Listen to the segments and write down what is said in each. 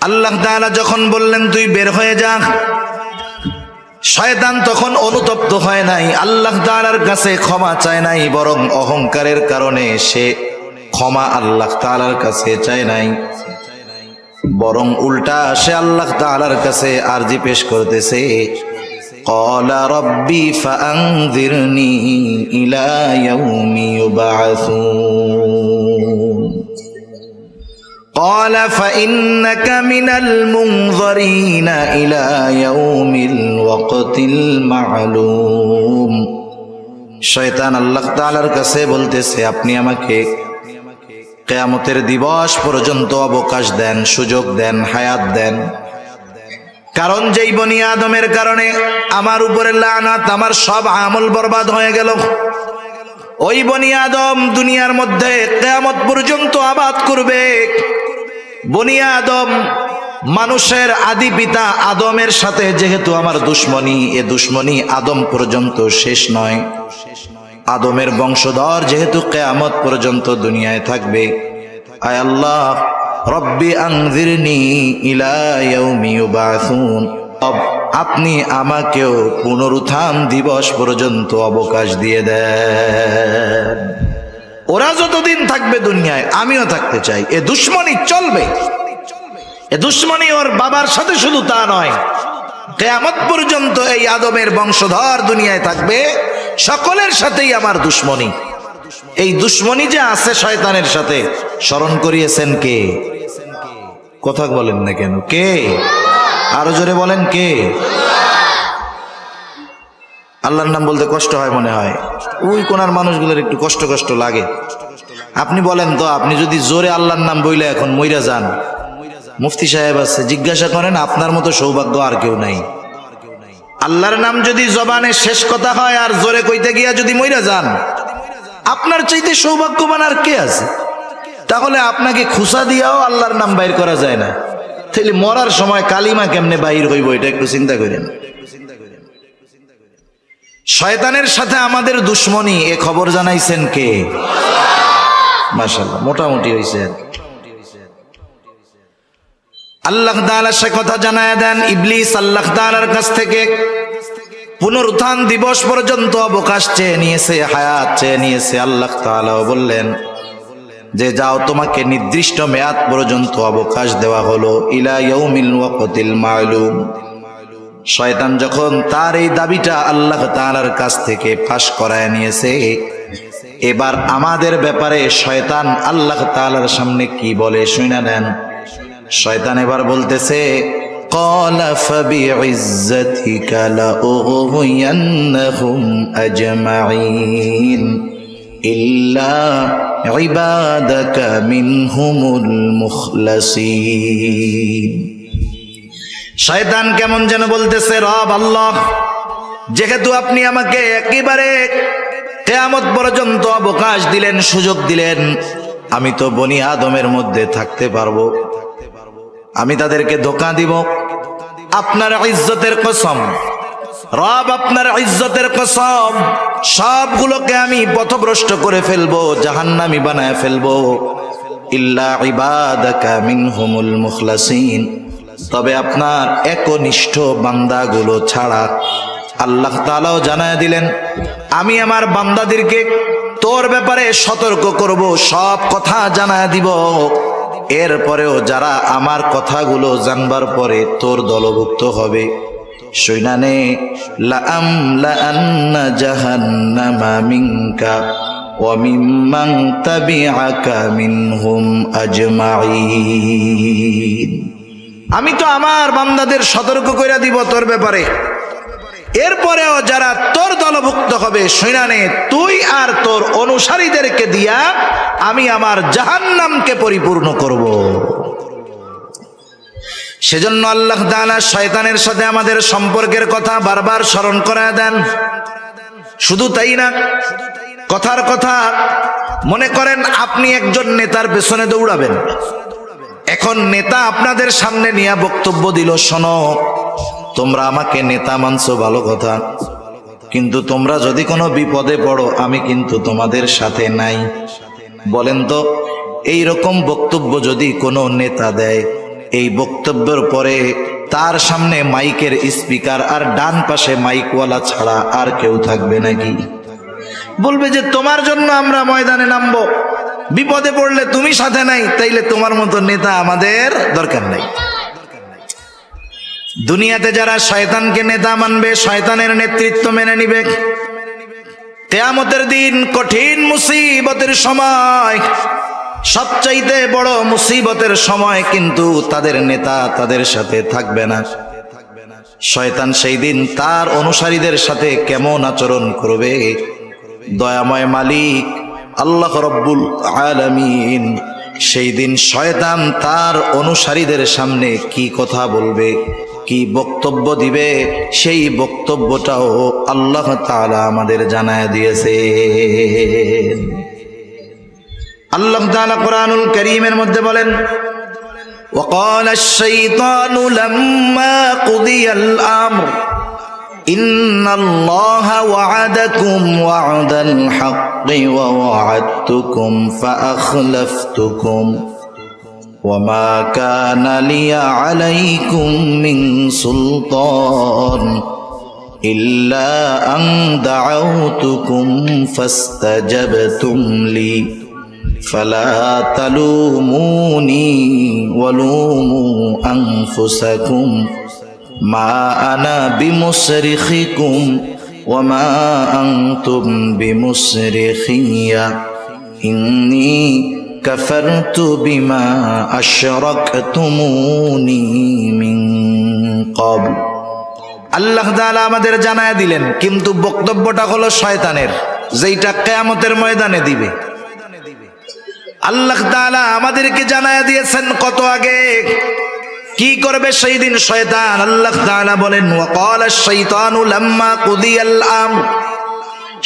আল্লাহ তাআলা যখন বললেন তুই বের হয়ে যা, শয়তান তখন অনুতপ্ত হয় নাই, আল্লাহ তাআলার কাছে ক্ষমা চায় নাই, বরং অহংকারের কারণে সে ক্ষমা আল্লাহ তাআলার কাছে চায় নাই, বরং উল্টা সে আল্লাহ তাআলার কাছে আরজি পেশ করতেছে, ক্বালা রাব্বি ফাআনযিরনি ইলা ইয়াউমি ইউবআসুন ক্বালা ফাইন্নাকা মিনাল মুনযিরিনা ইলা ইয়াউমিল ওয়াক্তিল মা'লুম। শয়তান আল্লাহ তাআলার কাছে বলতেছে, আপনি আমাকে কিয়ামতের দিবস পর্যন্ত অবকাশ দেন, সুযোগ দেন, হায়াত দেন, কারণ যেই বনি আদমের কারণে আমার উপরে লানাত, আমার সব আমল বরবাদ হয়ে গেল, ওই বনি আদম দুনিয়ার মধ্যে কিয়ামত পর্যন্ত আবাদ করবে। বনি আদম মানুষের আদি পিতা আদমের সাথে যেহেতু আমার দুশ্মনী, এ দুশ্মনী আদম পর্যন্ত শেষ নয়, আদমের বংশধর যেহেতু কিয়ামত পর্যন্ত দুনিয়ায় থাকবে। আয় আল্লাহ রব্বি আনযিরনি ইলা ইয়াউমি ইউবআসুন, আপনি আমাকেও পুনরুত্থান দিবস পর্যন্ত অবকাশ দিয়ে দেন। ওরা যতদিন থাকবে দুনিয়ায় আমিও থাকতে চাই, এ দুশ্মনী চলবে। এ দুশ্মনী ওর বাবার সাথে শুধু তা নয়, কিয়ামত পর্যন্ত এই আদমের বংশধর দুনিয়ায় থাকবে, সকলের সাথেই আমার দুশ্মনী। এই দুশ্মনী যে আছে শয়তানের সাথে, স্মরণ করিয়েছেন কে? কথা বলেন না কেন? কে? আরো জোরে বলেন কে? আল্লাহর নাম বলতে কষ্ট হয় মনে হয়, ওই কোনার মানুষগুলোর একটু কষ্ট কষ্ট লাগে। আপনি বলেন তো, আপনি যদি জোরে আল্লাহর নাম বইলে এখন মইরা যান, মুফতি সাহেব আছে, জিজ্ঞাসা করেন আপনার মতো সৌভাগ্য আর কেউ নাই। আল্লাহর নাম যদি জবানে শেষ কথা হয় আর জোরে কইতে গিয়া যদি মইরা যান, আপনার চাইতে সৌভাগ্যবান আর কে আছে? তাহলে আপনাকে খুসা দিয়াও আল্লাহর নাম বাইর করা যায় না, তাহলে মরার সময় কালিমা কেমনে বাইর হইব, এটা একটু চিন্তা করেন। শয়তানের সাথে আমাদের দুশ্মনী, এ খবর জানাইছেন কে? মাশাআল্লাহ, মোটামুটি হইছে। আল্লাহ তাআলা সে কথা জানায় দেন, ইবলিস আল্লাহ তাআলার কাছ থেকে পুনরুত্থান দিবস পর্যন্ত অবকাশ চেয়ে নিয়েছে, হায়াত চেয়ে নিয়েছে। আল্লাহ তাআলাও বললেন যে যাও, তোমাকে নির্দিষ্ট মেয়াদ পর্যন্ত অবকাশ দেওয়া হলো, ইলা ইয়াউমিল ওয়াক্তিল মা'লুম। শয়তান যখন তার এই দাবিটা আল্লাহ তাআলার কাছ থেকে ফাঁস করায় নিয়েছে, এবার আমাদের ব্যাপারে শয়তান আল্লাহ তাআলার সামনে কি বলে শুনে নেন। শয়তান এবার বলতেছে, ক্বালা ফাবিইজ্জাতিকা লাউগওয়িয়ান্নাহুম আজমাঈন ইল্লা ইবাদাকা মিনহুমুল মুখলাসিন। শয়তান কেমন যেন বলতেছে, রব আল্লাহ, যেহেতু আপনি আমাকে একেবারে কিয়ামত পর্যন্ত অবকাশ দিলেন, সুযোগ দিলেন, আমি তো বনি আদমের মধ্যে থাকতে পারবো, আমি তাদেরকে ধোঁকা দিব। আপনার ইজ্জতের কসম রব, আপনার ইজ্জতের কসম, সবগুলোকে আমি পথভ্রষ্ট করে ফেলবো, জাহান্নামী বানায় ফেলবো। ইল্লা ইবাদাকা মিনহুমুল মুখলাসিন, তবে আপনার একনিষ্ঠ বান্দাগুলো ছাড়া। আল্লাহ তাআলাও জানায় দিলেন, আমি আমার বান্দাদেরকে তোর ব্যাপারে সতর্ক করব, সব কথা জানায় দিব। এরপরেও যারা আমার কথাগুলো জানবার পরে তোর দলভুক্ত হবে, শুনানে লাআমলাআন্না জাহান্নামা মিনকা ওয়া মিম্মান তাবিআকা মিনহুম আজমাঈন। আমি তো আমার বান্দাদের সতর্ক করে দিব তোর ব্যাপারে, এরপরেও যারা তোর দলভুক্ত হবে, শুনানে তুই আর তোর অনুসারীদেরকে দিয়া আমি আমার জাহান্নামকে পরিপূর্ণ করব। সেজন্য আল্লাহ তাআলা শয়তানের সাথে আমাদের সম্পর্কের কথা বারবার স্মরণ করায় দেন। শুধু তাই না, কথার কথা মনে করেন আপনি একজন নেতার পেছনে দৌড়াবেন, এখন নেতা আপনাদের সামনে নিয়ে বক্তব্য দিল, শোনো তোমরা আমাকে নেতা মানছো ভালো কথা, কিন্তু তোমরা যদি কোনো বিপদে পড়ো আমি কিন্তু তোমাদের সাথে নাই। বলেন তো, এই রকম বক্তব্য যদি কোনো নেতা দেয়, এই বক্তব্যের পরে তার সামনে মাইকের স্পিকার আর ডান পাশে মাইকওয়ালা ছাড়া আর কেউ থাকবে নাকি? বলবে যে তোমার জন্য আমরা ময়দানে নামবো, বিপদে পড়লে তুমি সাথে নাই, তাইলে তোমার মতো নেতা আমাদের দরকার নাই। দুনিয়াতে যারা শয়তানকে নেতা মানবে, শয়তানের নেতৃত্ব মেনে নিবে, কিয়ামতের দিন কঠিন মুসিবতের সময়, সবচাইতে বড় মুসিবতের সময় কিন্তু তাদের নেতা তাদের সাথে থাকবে না। শয়তান সেই দিন তার অনুসারীদের সাথে কেমন আচরণ করবে, দয়াময় মালিক আল্লাহ রব্বুল আলামিন সেই দিন শয়তান তার অনুসারীদের সামনে কি কথা বলবে, কি বক্তব্য দিবে, সেই বক্তব্যটাও আল্লাহ তাআলা আমাদের জানায় দিয়েছে। আল্লাহ তাআলা কোরআনুল কারীমের মধ্যে বলেন, وقال الشيطان لما قضي الأمر إن الله وعدكم وعد الحق ووعدتكم فأخلفتكم وما كان لي عليكم من سلطان إلا أن دعوتكم فاستجبتم لي فلا تلوموني ولوموا أنفسكم ما أنا بمصرخكم وما أنتم بمصرخي إني كفرت بما أشركتموني من قبل। আল্লাহ তাআলা আমাদের জানায় দিলেন, কিন্তু বক্তব্যটা হলো শয়তানের, যেটা কিয়ামতের ময়দানে দিবে। আল্লাহ তাআলা আমাদেরকে জানায় দিয়েছেন কত আগে কি করবে সেই দিন শয়তান। আল্লাহ তাআলা বলেন, ওয়াকালা আশ-শাইতানু লাম্মা কুদিয়াল আমর,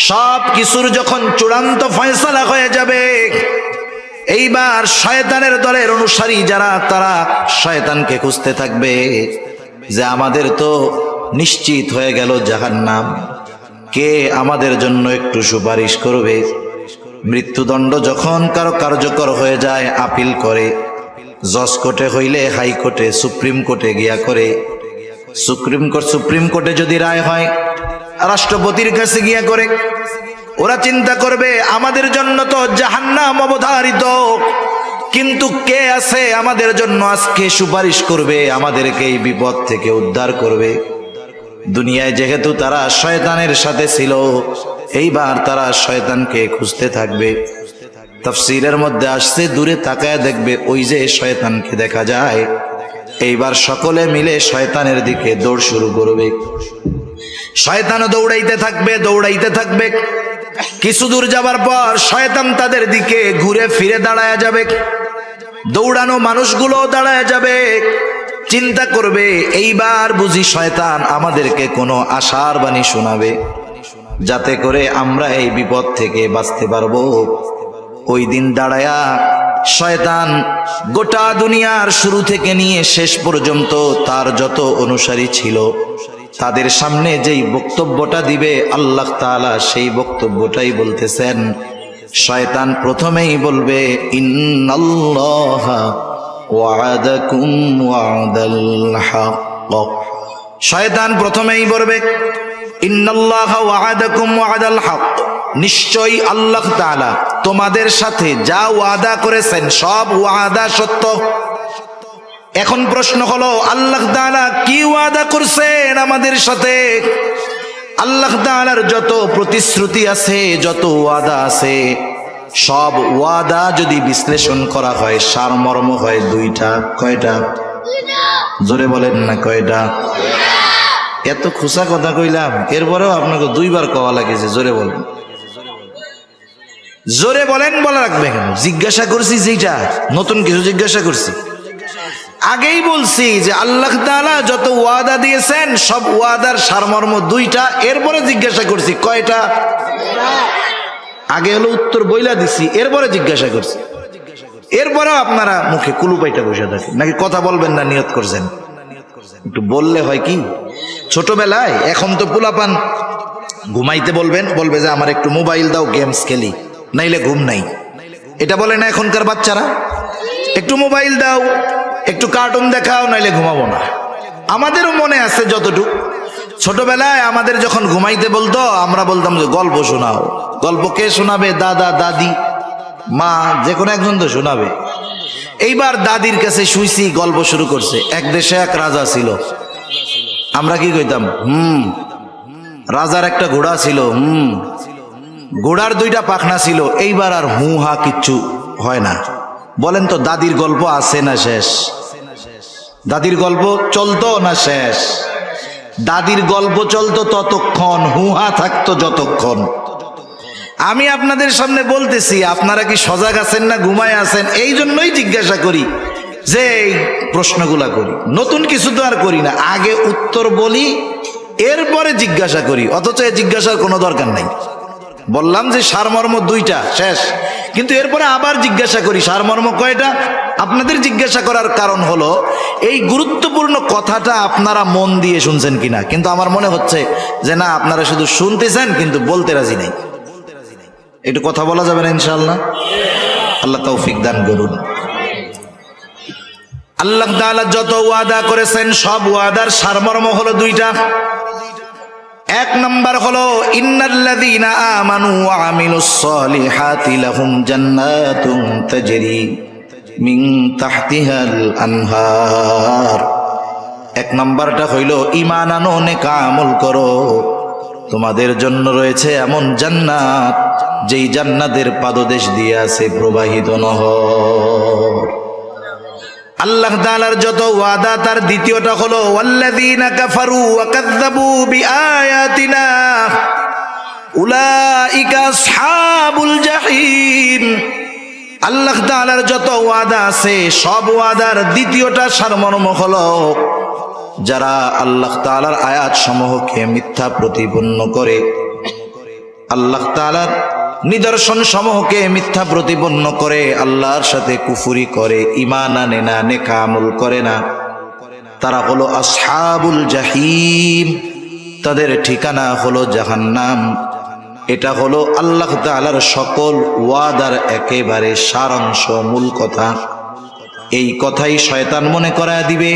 সব কিছুর যখন চূড়ান্ত ফয়সালা হয়ে যাবে, এইবার শয়তানের দলের অনুসারী যারা, তারা শয়তানকে খুঁজতে থাকবে যে আমাদের তো নিশ্চিত হয়ে গেল জাহান্নাম, কে আমাদের জন্য একটু সুপারিশ করবে। মৃত্যুদণ্ড যখন কারো কার্যকর হয়ে যায়, আপিল করে, জজ কোর্টে হইলে হাইকোর্টে, সুপ্রিম কোর্টে গিয়া করে, সুপ্রিম কোর্টে যদি রায় হয় রাষ্ট্রপতির কাছে গিয়া করে। ওরা চিন্তা করবে আমাদের জন্য তো জাহান্নাম অবধারিত, কিন্তু কে আছে আমাদের জন্য আজকে সুপারিশ করবে, আমাদেরকে এই বিপদ থেকে উদ্ধার করবে। দুনিয়ায় যেহেতু তারা শয়তানের সাথে ছিল, এইবার তারা শয়তানকে খুঁজতে থাকবে। তাফসীরের মধ্যে আসছে, দূরে তাকায় দেখবে ওই যে শয়তানকে দেখা যায়, এইবার সকলে মিলে শয়তানের দিকে দৌড় শুরু করবে। শয়তানও দৌড়াইতে থাকবে, দৌড়াইতে থাকবে। কিছু দূর যাবার পর শয়তান তাদের দিকে ঘুরে ফিরে দাঁড়ায় যাবে, দৌড়ানো মানুষগুলো দাঁড়ায় যাবে। চিন্তা করবে এইবার বুঝি শয়তান আমাদেরকে কোনো আশার বাণী শোনাবে, যাতে করে আমরা এই বিপদ থেকে বাঁচতে পারবো। ওই দিন দাঁড়ায়া শয়তান গোটা দুনিয়ার শুরু থেকে নিয়ে শেষ পর্যন্ত তার যত অনুসারী ছিল, তাদের সামনে যেই বক্তব্যটা দিবে আল্লাহ তাআলা সেই বক্তব্যটাই বলতেছেন। শয়তান প্রথমেই বলবে, ইন্নাল্লাহা ওয়া'আদাকুম ওয়া'দাল হক। শয়তান প্রথমেই বলবে, ইন্নাল্লাহা ওয়া'আদাকুম ওয়া'দাল হক, নিশ্চয়ই আল্লাহ তাআলা তোমাদের সাথে যা ওয়াদা করেছেন সব ওয়াদা সত্য। এখন প্রশ্ন হলো, আল্লাহ তাআলা কি ওয়াদা করছেন আমাদের সাথে? আল্লাহ তাআলার যত প্রতিশ্রুতি আছে, যত ওয়াদা আছে, সব ওয়াদা যদি বিশ্লেষণ করা হয় সারমর্ম হয় দুইটা। কয়টা? জোরে বলেন না, কয়টা? এত খুশা কথা কইলাম, এরপরেও আপনাকে দুইবার কওয়া লাগেছে, জোরে বলেন। জোরে বলেন বলা রাখবে কেন? জিজ্ঞাসা করছি, যেটা নতুন কিছু জিজ্ঞাসা করছি। আগেই বলছি যে আল্লাহ তাআলা যত ওয়াদা দিয়েছেন সব ওয়াদার সারমর্ম দুইটা, এরপরে জিজ্ঞাসা করছি কয়টা। আগে হলো উত্তর বইলা দিছি, এরপরে জিজ্ঞাসা করছি। এরপরেও আপনারা মুখে কুলুপাইটা বসে থাকেন, নাকি কথা বলবেন না নিয়ত করছেন? একটু বললে হয় কি, ছোটবেলায়, এখন তো পোলাপান ঘুমাইতে বলবেন, বলবে যে আমার একটু মোবাইল দাও, গেমস খেলি, নাইলে ঘুম নাই। এটা বলে না এখনকার বাচ্চারা, একটু মোবাইল দাও, একটু কার্টুন দেখাও, নাইলে ঘুমাবো না। আমাদেরও মনে আছে যতটুকু, ছোটবেলায় আমাদের যখন ঘুমাইতে বলতো আমরা বলতাম যে গল্প শোনাও। গল্প কে শোনাবে? দাদা, দাদি, মা, যে কোনো একজন তো শোনাবে। এইবার দাদির কাছে শুইছি, গল্প শুরু করছে। এক দেশে এক রাজা ছিল। আমরা কি কইতাম? রাজার একটা ঘোড়া ছিল। ঘোড়ার দুইটা পাখনা ছিল। এইবার আর হু হা কিচ্ছু হয় না। বলেন তো দাদির গল্প আছে না শেষ? দাদির গল্প চলতো না শেষ? দাদির গল্প চলতো ততক্ষণ, হুহা থাকতো যতক্ষণ। আমি আপনাদের সামনে বলতেছি, আপনারা কি সজাগ আছেন না ঘুমায় আছেন? এই জন্যই জিজ্ঞাসা করি, যে এই প্রশ্নগুলা করি। নতুন কিছু তো আর করি না, আগে উত্তর বলি এরপরে জিজ্ঞাসা করি। অথচ এই জিজ্ঞাসার কোনো দরকার নাই। বললাম যে সারমর্ম দুইটা শেষ, কিন্তু এরপরে আবার জিজ্ঞাসা করি সারমর্ম কয়টা। আপনাদের জিজ্ঞাসা করার কারণ হলো এই গুরুত্বপূর্ণ কথাটা আপনারা মন দিয়ে শুনছেন কিনা। কিন্তু আমার মনে হচ্ছে যে না, আপনারা শুধু শুনতেছেন কিন্তু বলতে রাজি নেই। একটু কথা বলা যাবে না ইনশাআল্লাহ? আল্লাহ তৌফিক দান করুন। আল্লাহ তাআলা যত ওয়াদা করেছেন সব ওয়াদার সারমর্ম হলো দুইটা। এক নম্বর হলো ইন্নাল্লাযীনা আমানু ওয়া আমিলুস সলিহাতি লাহুম জান্নাতুন তাজরি মিন তাহতিহাল আনহার। এক নম্বরটা হইল ঈমান আনো, নেক আমল করো, তোমাদের জন্য রয়েছে এমন জান্নাত যেই জান্নাতের পাদদেশ দিয়ে আছে প্রবাহিত নহর। আল্লাহ তাআলার যত ওয়াদা তার দ্বিতীয়টা হলো ওয়াল্লাযীনা কাফারু ওয়া কাযযাবু বিআয়াতিনা উলাইকা আসহাবুল জাহিম। আল্লাহ তাআলার যত ওয়াদা আছে সব ওয়াদার দ্বিতীয়টা সারমর্ম হলো যারা আল্লাহ তাআলার আয়াত সমূহকে মিথ্যা প্রতিপন্ন করে, আল্লাহ তাআলার নিদর্শন সমূহকে মিথ্যা প্রতিপন্ন করে, আল্লাহর সাথে কুফরি করে, ঈমান আনে না, নেক আমল করে না, তারা হলো আসহাবুল জাহিম। তাদের ঠিকানা হলো জাহান্নাম। এটা হলো আল্লাহ তাআলার সকল ওয়াদার একেবারে সারাংশ, মূল কথা। এই কথাই শয়তান মনে করায় দিবে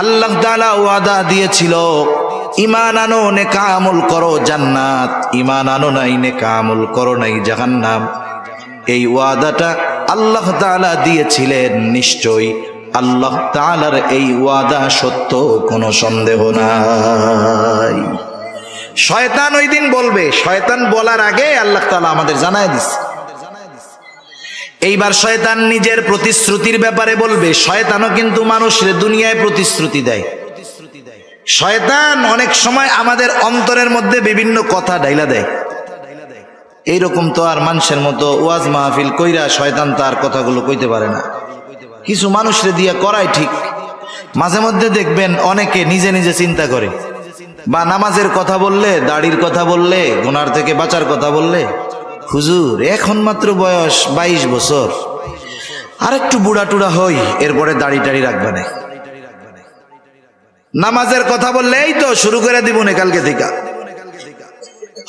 আল্লাহ তাআলা ওয়াদা দিয়েছিল ঈমান আনো, নেক আমল করো, জান্নাত। ঈমান আনো নাই, নেক আমল করো নাই, জাহান্নাম। এই ওয়াদাটা আল্লাহ তাআলা দিয়েছিলেন, নিশ্চয়ই আল্লাহ তাআলার এই ওয়াদা সত্য, কোনো সন্দেহ নাই। শয়তান ওই দিন বলবে, শয়তান বলার আগে আল্লাহ তাআলা আমাদের জানায় দিচ্ছে। এইবার শয়তান নিজের প্রতিশ্রুতির ব্যাপারে বলবে। শয়তানও কিন্তু মানুষের দুনিয়ায় প্রতিশ্রুতি দেয়। শয়তান অনেক সময় আমাদের অন্তরের মধ্যে বিভিন্ন কথা ডাইলা দেয়। এইরকম তো আর মানুষের মতো ওয়াজ মাহফিল কইরা শয়তান তার কথাগুলো কইতে পারে না। কিছু মানুষরে দিয়া করায় ঠিক। মাঝে মধ্যে দেখবেন অনেকে নিজে নিজে চিন্তা করে, বা নামাজের কথা বললে, দাড়ির কথা বললে, গুনার থেকে বাঁচার কথা বললে, হুজুর এখন মাত্র বয়স 22 বছর, আর একটু বুড়া টুড়া হই, এরপরে দাড়ি টাড়ি রাখবে না। নামাজের কথা বললে এই তো শুরু করে দিব না কালকে থেকে।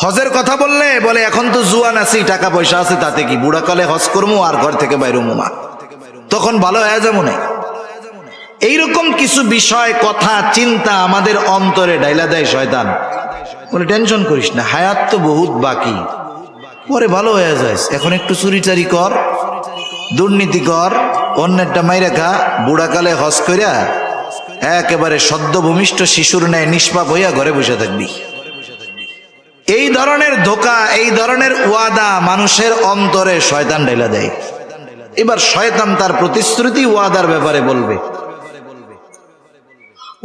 হজের কথা বললে বলে এখন তো জুয়ান আছি, টাকা পয়সা আছে, তাতে কি, বুড়া কালে হজ করবো আর ঘর থেকে বাইরে মুমা, তখন ভালো হয়ে যাবো না। এইরকম কিছু বিষয়, কথা, চিন্তা আমাদের অন্তরে ডাইলা দেয় শয়তান। বলে টেনশন করিস না, হায়াত তো বহুত বাকি, পরে ভালো হয়ে যায়। এখন একটু চুরি চারি কর, দুর্নীতি কর, অন্যেরটা মাইরা খা, বুড়াকালে হজ কইরা একেবারে সদ্য ভূমিষ্ঠ শিশুর ন্যায় নিষ্পাপ হইয়া ঘরে বসে থাকবি। এই ধরনের ধোঁকা, এই ধরনের ওয়াদা মানুষের অন্তরে শয়তান ঢেলা দেয়। এবার শয়তান তার প্রতিশ্রুতি ওয়াদার ব্যাপারে বলবে,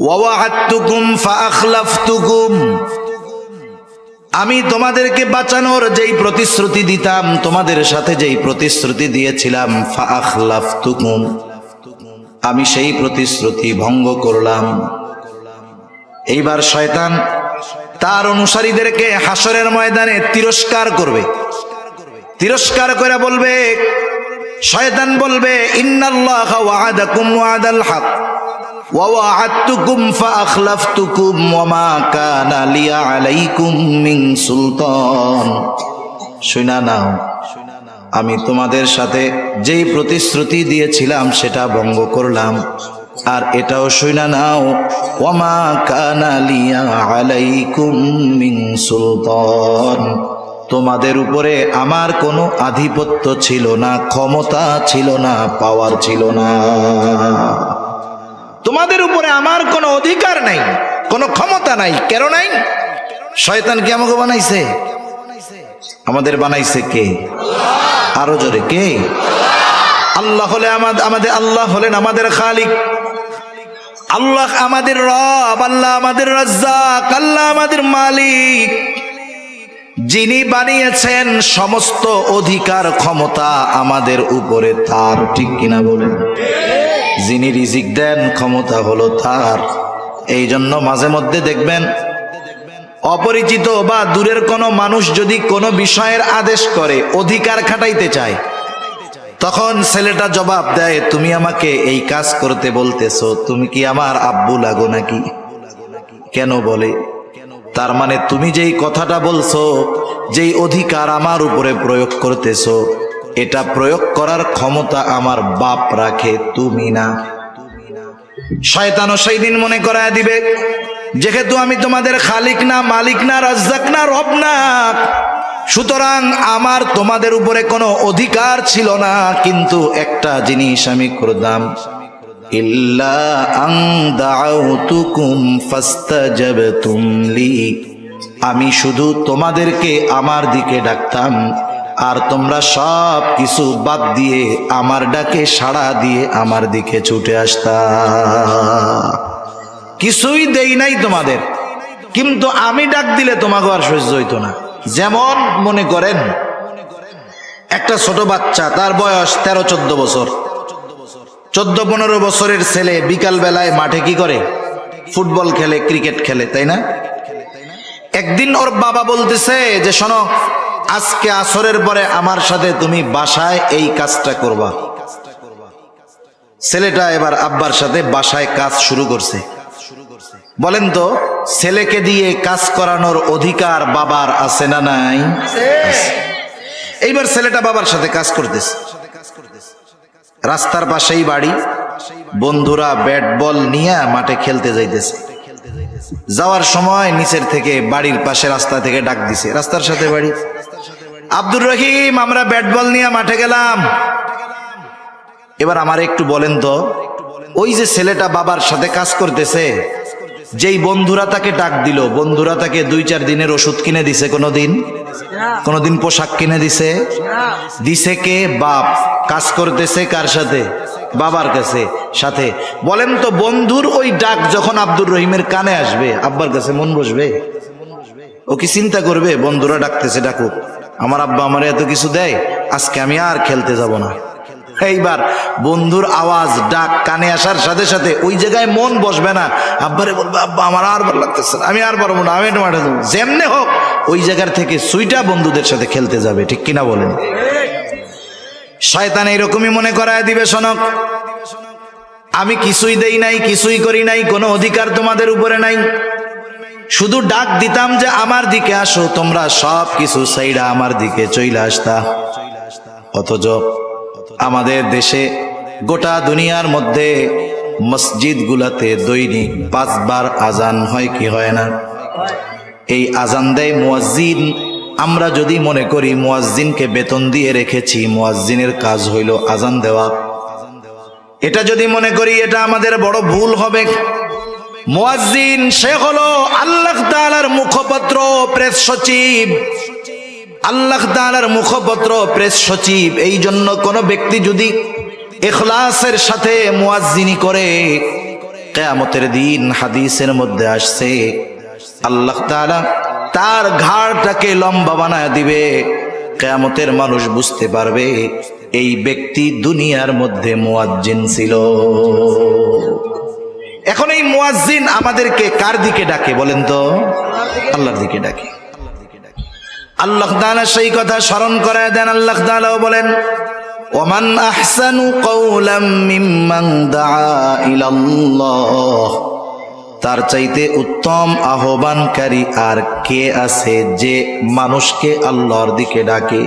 ওয়াওয়া'আদতুকুম ফাআখলাফতুকুম, আমি তোমাদেরকে বাঁচানোর যেই প্রতিশ্রুতি দিতাম, তোমাদের সাথে যেই প্রতিশ্রুতি দিয়েছিলাম, ফাআখলাফতুকুম, আমি সেই প্রতিশ্রুতি ভঙ্গ করলাম। এইবার শয়তান তার অনুসারীদেরকে হাসরের ময়দানে তিরস্কার করবে। তিরস্কার করে বলবে, শয়তান বলবে, ইন্নাল্লাহা ওয়া'আদাকুম ওয়া'দাল হক ওয়া ওয়া'আদতুকুম ফাআখলাফতুকুম ওয়া মা কানা লিয়া আলাইকুম মিন সুলতান। শুনা নাও, আমি তোমাদের সাথে যেই প্রতিশ্রুতি দিয়েছিলাম সেটা ভঙ্গ করলাম। আর এটাও শুনা নাও, ওয়ামা কানা লিয়া আলাইকুম মিন সুলতান, তোমাদের উপরে আমার কোনো আধিপত্য ছিল না, ক্ষমতা ছিল না, পাওয়ার ছিল না। তোমাদের উপরে আমার কোনো অধিকার নাই, কোনো ক্ষমতা নাই। কেন নাই? শয়তান কি আমাকে বানাইছে? আমাদের বানাইছে কে? আরো জোরে, কে? আল্লাহ হলে আমাদের আল্লাহ হলেন আমাদের খালিক, আল্লাহ আমাদের রব, আল্লাহ আমাদের রাজ্জাক, আল্লাহ আমাদের মালিক। যিনি বানিয়েছেন সমস্ত অধিকার ক্ষমতা আমাদের উপরে তার, ঠিক কিনা বলেন? যিনি রিজিক দেন ক্ষমতা হলো তার। এই জন্য মাঝে মধ্যে দেখবেন অপরিচিত বা দূরের কোনো মানুষ যদি কোনো বিষয়ের আদেশ করে, অধিকার খাটাইতে চায়, তখন ছেলেটা জবাব দেয়, তুমি আমাকে এই কাজ করতে বলতেছো, তুমি কি আমার আব্বু লাগো নাকি? কেন বলে? তার মানে তুমি যেই কথাটা বলছো, যেই অধিকার আমার উপরে প্রয়োগ করতেছো, এটা প্রয়োগ করার ক্ষমতা আমার বাপ রাখে, তুমি না। শয়তানও সেই দিন মনে করায় দিবে, যেহেতু আমি তোমাদের খালিক না, মালিক না, রাজ্জাক না, রব না, সুতরাং আমার তোমাদের উপরে কোনো অধিকার ছিল না। কিন্তু একটা জিনিস আমি করতাম, ইল্লা আন দাউতুকুম ফাস্তাজাবতুম লি, আমি শুধু তোমাদেরকে আমার দিকে ডাকতাম, আর তোমরা সব কিছু বাদ দিয়ে আমার ডাকে সাড়া দিয়ে আমার দিকে ছুটে আসতা। কিছুই দেই নাই তোমাদের, কিন্তু আমি ডাক দিলে তোমাকে আর সহ্য হইতো না। যেমন মনে করেন একটা ছোট বাচ্চা, তার বয়স 13-14 বছর, 14-15 বছরের ছেলে বিকাল বেলায় মাঠে কি করে? ফুটবল খেলে, ক্রিকেট খেলে, তাই না? একদিন ওর বাবা বলতেছে যে শোনো, আজকে আসরের পরে আমার সাথে তুমি বাসায় এই কাজটা করবা। ছেলেটা এবার আব্বার সাথে বাসায় কাজ শুরু করছে। বলেন তো, ছেলেকে দিয়ে কাজ করানোর অধিকার বাবার আছে না নাই? এইবার ছেলেটা বাবার সাথে কাজ করতেছে। রাস্তার পাশেই বাড়ি, বন্ধুরা ব্যাট বল নিয়ে মাঠে খেলতে যাইতেছে। যাওয়ার সময় নিচের থেকে বাড়ির পাশে রাস্তা থেকে ডাক দিছে, রাস্তার সাথে বাড়ি, আব্দুর রহিম, আমরা ব্যাট বল নিয়ে মাঠে গেলাম। এবার আমার একটু বলেন তো, ওই যে ছেলেটা বাবার সাথে কাজ করতেছে, যেই বন্ধুরা তাকে ডাক দিল, বন্ধুরা তাকে 2-4 দিনের ওষুধ কিনে দিছে? কোনোদিন পোশাক কিনে দিছে? দিছে কে? বাপ। কাজ করতেছে কার সাথে? বাবার কাছে সাথে। বলেন তো, বন্ধুর ওই ডাক যখন আব্দুর রহিমের কানে আসবে, আব্বার কাছে মন বসবে? ও কি চিন্তা করবে, বন্ধুরা ডাকতেছে, ডাকুক, আমার আব্বা আমার এত কিছু দেয়, আজকে আমি আর খেলতে যাব না? এইবার বন্ধুর আওয়াজ, ডাক কানে আসার সাথে সাথে ওই জায়গায় মন বসবে না, আব্বারে বলবে, আব্বা আমার আর ভালো লাগতেছে, আমি আর পারবো না, আমি একটু মাঠে যাবো। যেমনে হোক ওই জায়গার থেকে সুইটা বন্ধুদের সাথে খেলতে যাবে, ঠিক কিনা বলেন? শয়তান এইরকমই মনে করায় দিবে, শোনক, আমি কিছুই দেই নাই, কিছুই করি নাই, কোনো অধিকার তোমাদের উপরে নাই, শুধু ডাক দিতাম যে আমার দিকে আসো, তোমরা সব কিছু সাইডা আমার দিকে চইলা আসতা। অথচ আমাদের দেশে, গোটা দুনিয়ার মধ্যে মসজিদ গুলাতে দৈনিক 5 বার আজান হয় কি হয় না? এই আজান দেয় মুয়াজ্জিন। আমরা যদি মনে করি মুয়াজ্জিনকে বেতন দিয়ে রেখেছি, মুয়াজ্জিনের কাজ হইল আজান দেওয়া, এটা যদি মনে করি, এটা আমাদের বড় ভুল হবে। মুয়াজ্জিন সে হলো আল্লাহ তাআলার মুখপত্র, প্রেস সচিব, আল্লাহ তাআলার মুখপত্র, প্রেস সচিব। এই জন্য কোন ব্যক্তি যদি ইখলাসের সাথে মুয়াজ্জিনি করে, কিয়ামতের দিন হাদিসের মধ্যে আসছে, আল্লাহ তাআলা তার ঘাড়টাকে লম্বা বানায় দিবে। কিয়ামতের মানুষ বুঝতে পারবে এই ব্যক্তি দুনিয়ার মধ্যে মুয়াজ্জিন ছিল। এখন এই মুয়াজ্জিন আমাদেরকে কার দিকে ডাকে বলেন তো? আল্লাহর দিকে ডাকে। আল্লাহ তাআলা সেই কথা স্মরণ করায় দেন। আল্লাহ তাআলা বলেন, ওমান আহসানু কওলাম মিম্মান দাআ ইলাল্লাহ, তার চাইতে উত্তম আহ্বানকারী আর কে আছে যে মানুষকে আল্লাহর দিকে ডাকে?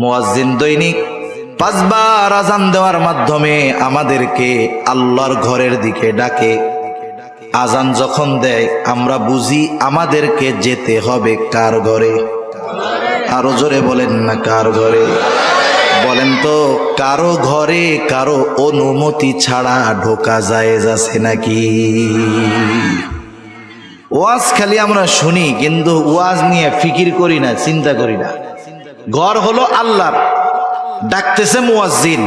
মুয়াজ্জিন দৈনিক 5 বার আযান দেওয়ার মাধ্যমে আমাদেরকে আল্লাহর ঘরের দিকে ডাকে। আযান যখন দেয় আমরা বুঝি আমাদেরকে যেতে হবে কার ঘরে? আরো জোরে বলেন না, কার ঘরে? বলেন তো, কারো ঘরে কারো অনুমতি ছাড়া ঢোকা জায়েজ আছে নাকি? ওয়াজ খালি আমরা শুনি, কিন্তু ওয়াজ নিয়ে ফিকির করি না, চিন্তা করি না। ঘর হলো আল্লাহর, ডাকতেছে মুয়াজ্জিন,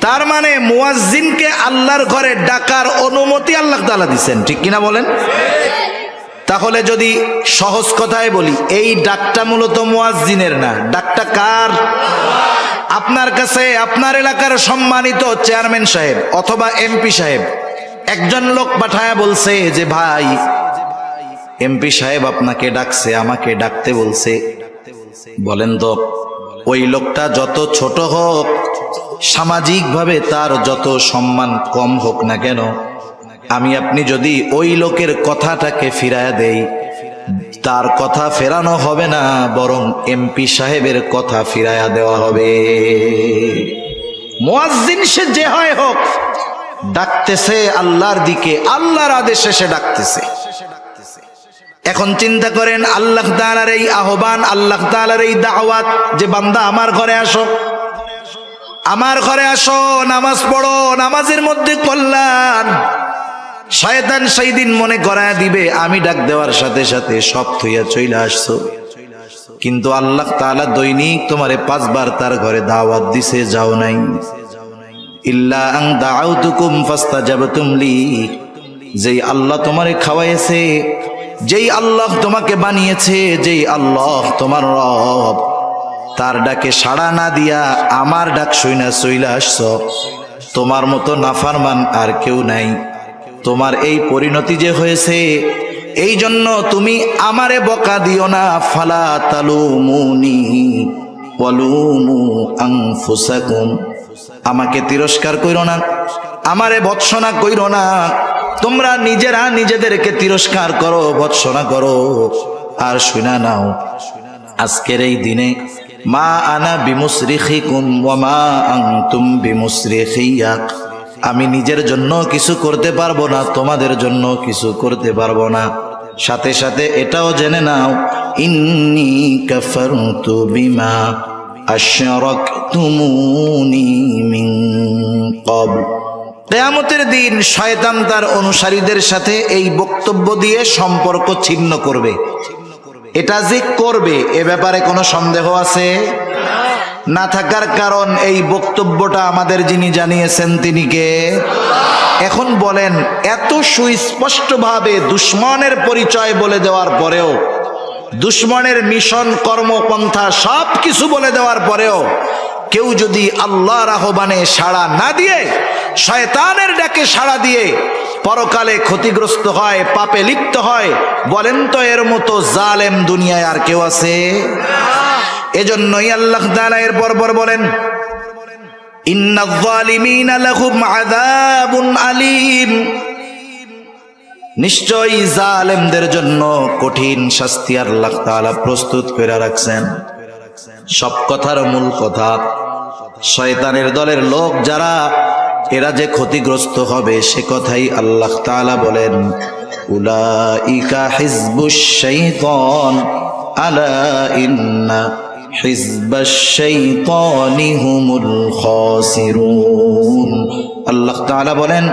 তার মানে মুয়াজ্জিনকে আল্লাহর ঘরে ডাকার অনুমতি আল্লাহ তাআলা দিবেন, ঠিক কিনা বলেন? তাহলে যদি সহজ কথায় বলি, এই ডাকটা মূলত মুয়াজ্জিনের না, ডাকটা কার? আপনার কাছে আপনার এলাকার সম্মানিত চেয়ারম্যান সাহেব অথবা এমপি সাহেব একজন লোক পাঠায়া বলছে যে ভাই, এমপি সাহেব আপনাকে ডাকছে, আমাকে ডাকতে বলছে। বলেন তো, ওই লোকটা যত ছোট হোক, সামাজিকভাবে তার যত সম্মান কম হোক না কেন, আমি আপনি যদি ওই লোকের কথাটাকে ফিরায়া দেই, তার কথা ফেরানো হবে না, বরং এমপি সাহেবের কথা ফিরায়া দেওয়া হবে। মুয়াজ্জিন সে যে হয় হোক, ডাকতেছে আল্লাহর দিকে, আল্লাহর আদেশে সে ডাকতেছে। এখন চিন্তা করেন, আল্লাহ তাআলার এই আহ্বান, আল্লাহ তাআলার এই দাওয়াত, যে বান্দা আমার ঘরে আসো, আমার ঘরে আসো, নামাজ পড়ো, নামাজের মধ্যে কল্যাণ। শয়তান সেই দিন মনে করায় দিবে আমি ডাক দেওয়ার সাথে সাথে সব থইয়া চইলা আসছো, কিন্তু আল্লাহ তাআলা দৈনিক তোমারে 5 বার তার ঘরে দাওয়াত দিছে, যাও নাই। ইল্লা আন দাউতুকুম ফাস্তাজাবতুম লি, যেই আল্লাহ তোমারে খাওয়াইছে, যেই আল্লাহ তোমাকে বানিয়েছে, যেই আল্লাহ তোমার রব, তার ডাকে সাড়া না দিয়া আমার ডাক শুইনা চইলা আসছো। তোমার মতো নাফরমান আর কেউ নাই। তোমার এই পরিণতি যে হয়েছে, এই জন্য তুমি আমারে বকা দিও না। ফালা তালুমুনি ওয়ালুমু আনফুসাকুম, আমাকে তিরস্কার কইরো না, আমারে ভৎসনা কইরো না। তোমরা নিজেরা নিজেদেরকে তিরস্কার করো, ভৎসনা করো। আর শুনা নাও, আজকের এই দিনে মা আনা বিমুসরিখিকুম ওয়া মা আনতুম বিমুসরিখিয়া, আমি নিজের জন্য কিছু করতে পারবো না, তোমাদের জন্য কিছু করতে পারবো না। সাথে সাথে এটাও জেনে নাও, ইন্নী কাফারতু বিমা আশরাকতুমুনি মিন ক্বাবল। কিয়ামতের দিন শয়তান তার অনুসারীদের সাথে এই বক্তব্য দিয়ে সম্পর্ক ছিন্ন করবে। এটা যে করবে, এ ব্যাপারে কোনো সন্দেহ আছে? না থাকার কারণ, এই বক্তব্যটা আমাদের যিনি জানিয়েছেন তিনি কে? এখন বলেন, এত সুস্পষ্টভাবে দুশ্মনের পরিচয় বলে দেওয়ার পরেও, দুশ্মনের মিশন, কর্মপন্থা সব কিছু বলে দেওয়ার পরেও কেউ যদি আল্লাহর আহ্বানে সাড়া না দিয়ে, শয়তানের ডাকে সাড়া দিয়ে পরকালে ক্ষতিগ্রস্ত হয়, পাপে লিপ্ত হয়, বলেন তো এর মতো জালেম দুনিয়ায় আর কেউ আছে? এজন্যই আল্লাহ তাআলা এর পরপর বলেন, ইন্নায যালিমিনা লাহুম আযাবুন আলীম, নিশ্চয়ই জালেমদের জন্য কঠিন শাস্তি আল্লাহ তাআলা প্রস্তুত করে রাখছেন। সব কথার মূল কথা, শয়তানের দলের লোক যারা, এরা যে ক্ষতিগ্রস্ত হবে সে কথাই আল্লাহ তাআলা বলেন, উলাইকা হিজবুশ শাইতান আলা ইন্না হিজবাশ শাইতানি হুমুল খাসিরুন। আল্লাহ তাআলা বলেন,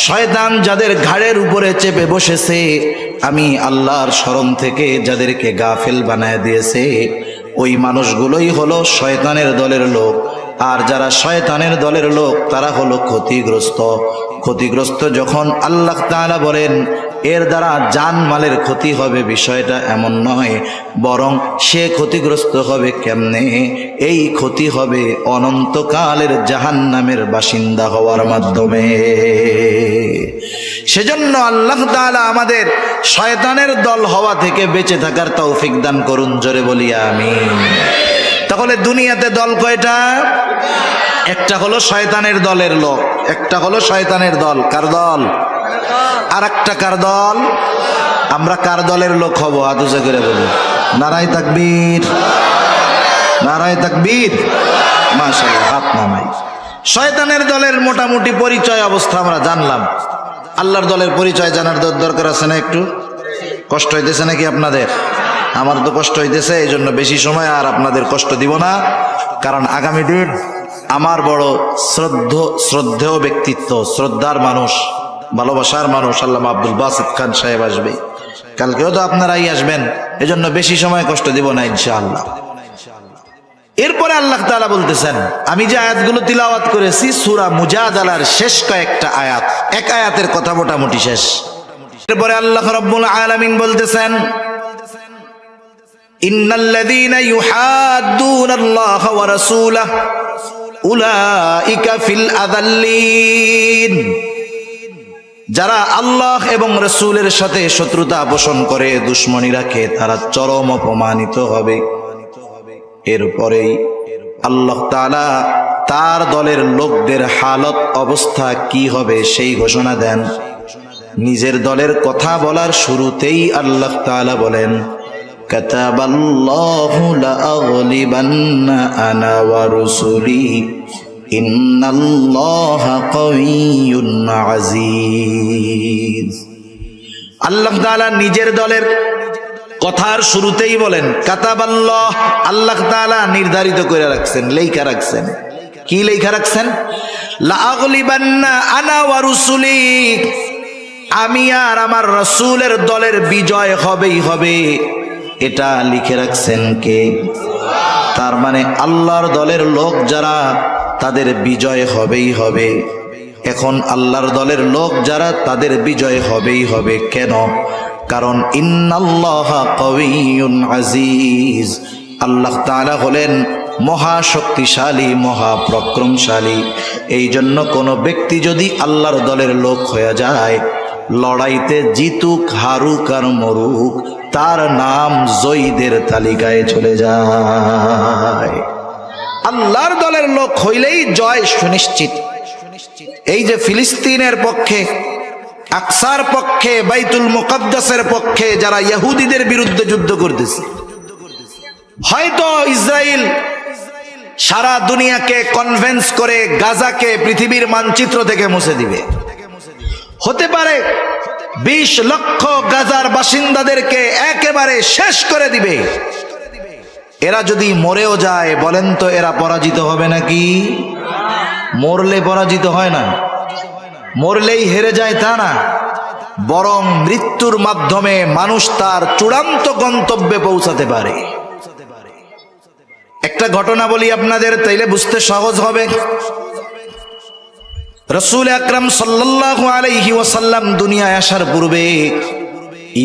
শয়তান যাদের ঘাড়ের উপরে চেপে বসেছে, আমি আল্লাহর স্মরণ থেকে যাদেরকে গাফেল বানায় দিয়েছে, ওই মানুষগুলোই হলো শয়তানের দলের লোক। আর যারা শয়তানের দলের লোক তারা হলো ক্ষতিগ্রস্ত। ক্ষতিগ্রস্ত যখন আল্লাহ তাআলা বলেন এর দ্বারা জানমালের ক্ষতি হবে, বিষয়টা এমন নয়, বরং সে ক্ষতিগ্রস্ত হবে কেমনে? এই ক্ষতি হবে অনন্তকালের জাহান্নামের বাসিন্দা হওয়ার মাধ্যমে। সেজন্য আল্লাহ তাআলা আমাদের শয়তানের দল হওয়া থেকে বেঁচে থাকার তৌফিক দান করুন, জোরে বলি আমিন। তাহলে দুনিয়াতে দল কয়টা? একটা হলো শয়তানের দলের লোক, একটা হলো শয়তানের দল। কার দল? আর একটা কার দল? আমরা কার দলের লোক হব? হাত উঁচু করে বলি, নারায়ে তাকবীর। নারায়ে তাকবীর, মাশাআল্লাহ, হাত নামাই। শয়তানের দলের মোটামুটি পরিচয় অবস্থা আমরা জানলাম। আল্লাহর দলের পরিচয় জানার দরকার আছে না? একটু কষ্ট হইতেছে নাকি আপনাদের? আমার তো কষ্ট হইতেছে, এই জন্য বেশি সময় আর আপনাদের কষ্ট দিব না। কারণ আগামী দিন আমার বড় শ্রদ্ধেয় ব্যক্তিত্ব, শ্রদ্ধার মানুষ, ভালোবাসার মানুষ আল্লামা আব্দুল বাসিত খান সাহেব আসবে। কালকেও তো আপনারাই আসবেন, এজন্য বেশি সময় কষ্ট দিব না ইনশাআল্লাহ। এরপরে আল্লাহ তাআলা বলতেছেন, আমি যে আয়াতগুলো তিলাওয়াত করেছি সূরা মুজাদালার শেষ কয়েকটা আয়াত, এক আয়াতের কথা মোটামুটি শেষ। এরপরে আল্লাহ রাব্বুল আলামিন বলতেছেন, ইন্নাল্লাযীনা ইউহাদ্দুনাল্লাহা ওয়া রাসূলাহু উলাইকা ফিল আযাল্লিন। যারা আল্লাহ এবং রাসূলের সাথে শত্রুতা পোষণ করে, দুশমনী রাখে, তারা চরম অপমানিত হবে। এরপরেই আল্লাহ তাআলা তার দলের লোকদের হালত অবস্থা কি হবে সেই ঘোষণা দেন। নিজের দলের কথা বলার শুরুতেই আল্লাহ তাআলা বলেন, কাতাবাল্লাহু লাআগলিবান্না আনা ওয়া রুসুলি ইন্নাল্লাহা কাওয়িয়্যুন আজিজ। আল্লাহ তাআলা নিজের দলের কথার শুরুতেই বলেন কাতাবাল্লাহ, আল্লাহ তাআলা নির্ধারিত করে রাখছেন, লেখা রাখছেন। কি লেখা রাখছেন? লাআগলিবান্না আনা ওয়া রুসুলি, আমি আর আমার রাসূলের দলের বিজয় হবেই হবে, এটা লিখে রাখছেন কে? তার মানে আল্লাহর দলের লোক যারা, তাদের বিজয় হবেই হবে। এখন আল্লাহর দলের লোক যারা, তাদের বিজয় হবেই হবে। কেন? কারণ ইন্নাল্লাহা কাওয়িয়্যুন আজিজ, আল্লাহ তাআলা হলেন মহা শক্তিশালী, মহা পরাক্রমশালী। এই জন্য কোনো ব্যক্তি যদি আল্লাহর দলের লোক হয়ে যায়, লড়াইতে জিতুক, হারুক আর মরুক, তার নাম জয়ীদের তালিকায় চলে যায়। আল্লাহর দলের লোক হইলেই জয় সুনিশ্চিত। এই যে ফিলিস্তিনের পক্ষে, আকসার পক্ষে, বাইতুল মুকাদ্দাসের পক্ষে যারা ইহুদিদের বিরুদ্ধে যুদ্ধ করতেছে, হয়তো ইসরায়েল সারা দুনিয়াকে কনভিন্স করে গাজাকে পৃথিবীর মানচিত্র থেকে মুছে দিবে। হতে পারে 20 লক্ষ গাজার বাসিন্দাদেরকে একেবারে শেষ করে দিবে। এরা যদি মরেও যায়, বলেন তো এরা পরাজিত হবে নাকি? মরলে পরাজিত হয় না, মরলেই হেরে যায় তা না, বরং মৃত্যুর মাধ্যমে মানুষ তার চূড়ান্ত গন্তব্যে পৌঁছাতে পারে। একটা ঘটনা বলি আপনাদের, তাইলে বুঝতে সহজ হবে। রাসূল আকরাম সাল্লাল্লাহু আলাইহি ওয়াসাল্লাম দুনিয়ায় আসার পূর্বে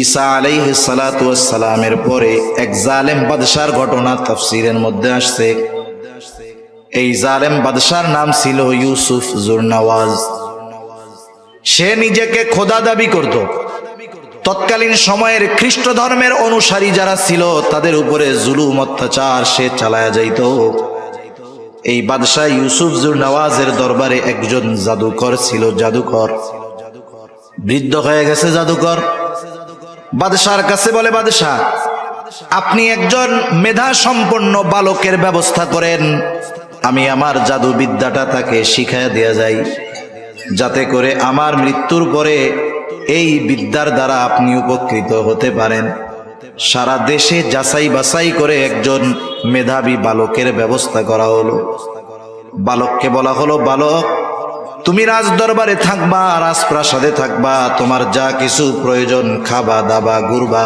ঈসা আলাইহিস সালাতু ওয়াস সালামের পরে এক জালেম বাদশার ঘটনা তাফসীরের মধ্যে আসছে। এই জালেম বাদশার নাম ছিল ইউসুফ জুরনাওয়াজ। সে নিজেকে খোদা দাবি করত। তৎকালীন সময়ের খ্রিস্ট ধর্মের অনুসারী যারা ছিল, তাদের উপরে জুলুম অত্যাচার সে চালায়া যাইত। এই বাদশাহ ইউসুফ জুরনাওয়াজের দরবারে একজন জাদুকর ছিল, জাদুকর বৃদ্ধ হয়ে গেছে। জাদুকর বাদশার কাছে বলে, বাদশাহ, আপনি একজন মেধা সম্পন্ন বালকের ব্যবস্থা করেন, আমি আমার জাদু বিদ্যাটা তাকে শিখাইয়া দেয়া যাই, যাতে করে আমার মৃত্যুর পরে এই বিদ্যার দ্বারা আপনি উপকৃত হতে পারেন। সারা দেশে যাচাই বাছাই করে একজন মেধাবী বালকের ব্যবস্থা করা হলো। বালককে বলা হলো, বালক, তুমি রাজ দরবারে থাকবা, রাজপ্রাসাদে থাকবা, তোমার যা কিছু প্রয়োজন, খাবা দাবা ঘুরবা,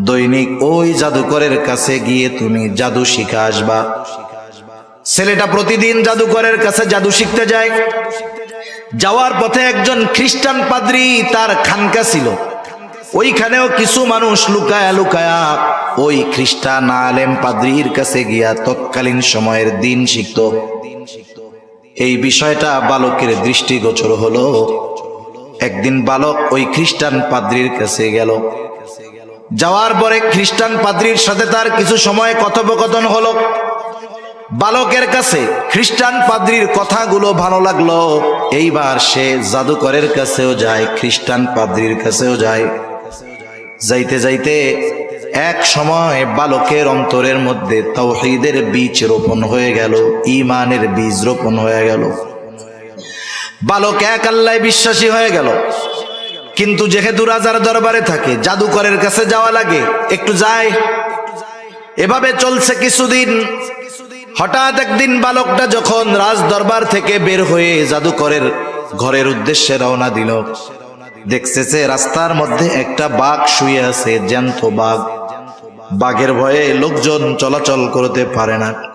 দৈনিক ওই জাদুকরের কাছে গিয়ে তুমি জাদু শিখা আসবা। ছেলেটা প্রতিদিন জাদুকরের কাছে জাদু শিখতে যায়। যাওয়ার পথে একজন খ্রিস্টান পাদ্রী তার খানকা ছিল, ওইখানেও কিছু মানুষ লুকায়া লুকায়া ওই খ্রিস্টান আলেম পাদ্রীর কাছে গিয়া তৎকালীন সময়ের দিন শিখত। এই বিষয়টা বালকের দৃষ্টিগোচর হলো। একদিন বালক ওই খ্রিস্টান পাদ্রীর কাছে গেল। যাওয়ার পরে খ্রিস্টান পাদ্রীর সাথে তার কিছু সময় কথোপকথন হলো। বালকের কাছে খ্রিস্টান পাদ্রীর কথাগুলো ভালো লাগলো। এইবার সে জাদুকরের কাছেও যায়, খ্রিস্টান পাদ্রীর কাছেও যায়। যাইতে যাইতে এক সময় বালকের অন্তরের মধ্যে তাওহীদের বীজ রোপণ হয়ে গেল, ঈমানের বীজ রোপণ হয়ে গেল। বালক এক আল্লাহ বিশ্বাসী হয়ে গেল। কিন্তু যেহেতু রাজার দরবারে থাকে, জাদুকরের কাছে যাওয়া লাগে, একটু যায়। এভাবে চলছে কিছুদিন। হঠাৎ একদিন বালকটা যখন রাজ দরবার থেকে বের হয়ে জাদুকরের ঘরের উদ্দেশ্যে রওনা দিল, দেখতেছে রাস্তার মধ্যে একটা বাঘ শুয়ে আছে, জ্যান্ত বাঘ। বাঘের ভয়ে লোকজন চলাচল করতে পারে না।